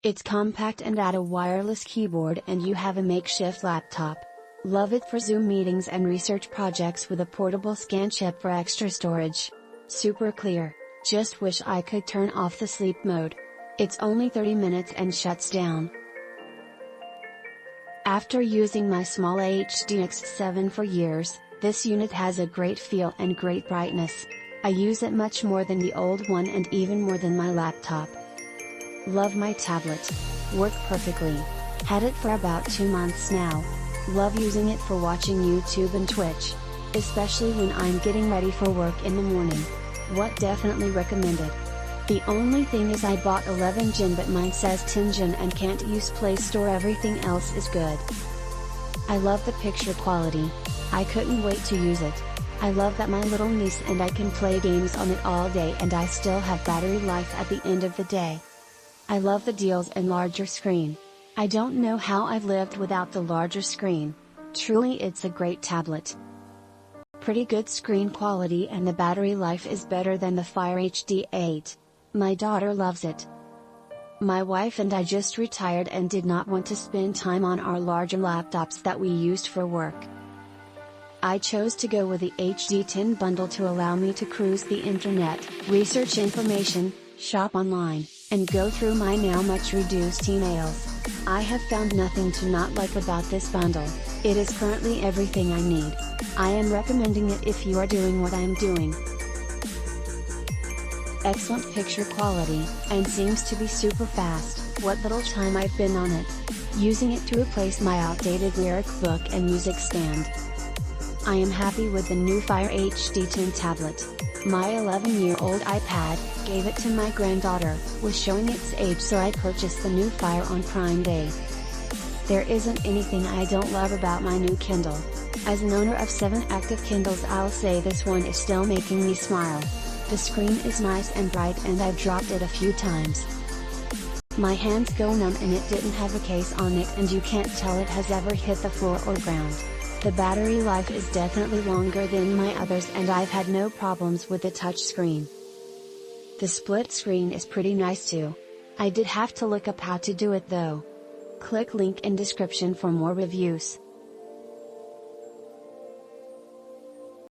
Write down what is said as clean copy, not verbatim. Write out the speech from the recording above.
It's compact and add a wireless keyboard and you have a makeshift laptop. Love it for Zoom meetings and research projects with a portable scan chip for extra storage. Super clear, just wish I could turn off the sleep mode. It's only 30 minutes and shuts down. After using my small HD X7 for years, this unit has a great feel and great brightness. I use it much more than the old one and even more than my laptop. Love my tablet. Work perfectly. Had it for about 2 months now. Love using it for watching YouTube and Twitch. Especially when I'm getting ready for work in the morning. What definitely recommended. The only thing is I bought 11 Gen but mine says 10 Gen and can't use Play Store, everything else is good. I love the picture quality. I couldn't wait to use it. I love that my little niece and I can play games on it all day and I still have battery life at the end of the day. I love the deals and larger screen. I don't know how I've lived without the larger screen. Truly it's a great tablet. Pretty good screen quality and the battery life is better than the Fire HD 8. My daughter loves it. My wife and I just retired and did not want to spend time on our larger laptops that we used for work. I chose to go with the HD 10 bundle to allow me to cruise the internet, research information, shop online, and go through my now much reduced emails. I have found nothing to not like about this bundle. It is currently everything I need. I am recommending it if you are doing what I am doing. Excellent picture quality, and seems to be super fast. What little time I've been on it. Using it to replace my outdated lyric book and music stand. I am happy with the new Fire HD 10 tablet. My 11-year-old iPad, gave it to my granddaughter, was showing its age so I purchased the new Fire on Prime Day. There isn't anything I don't love about my new Kindle. As an owner of 7 active Kindles, I'll say this one is still making me smile. The screen is nice and bright and I've dropped it a few times. My hands go numb and it didn't have a case on it and you can't tell it has ever hit the floor or ground. The battery life is definitely longer than my others and I've had no problems with the touch screen. The split screen is pretty nice too. I did have to look up how to do it though. Click link in description for more reviews.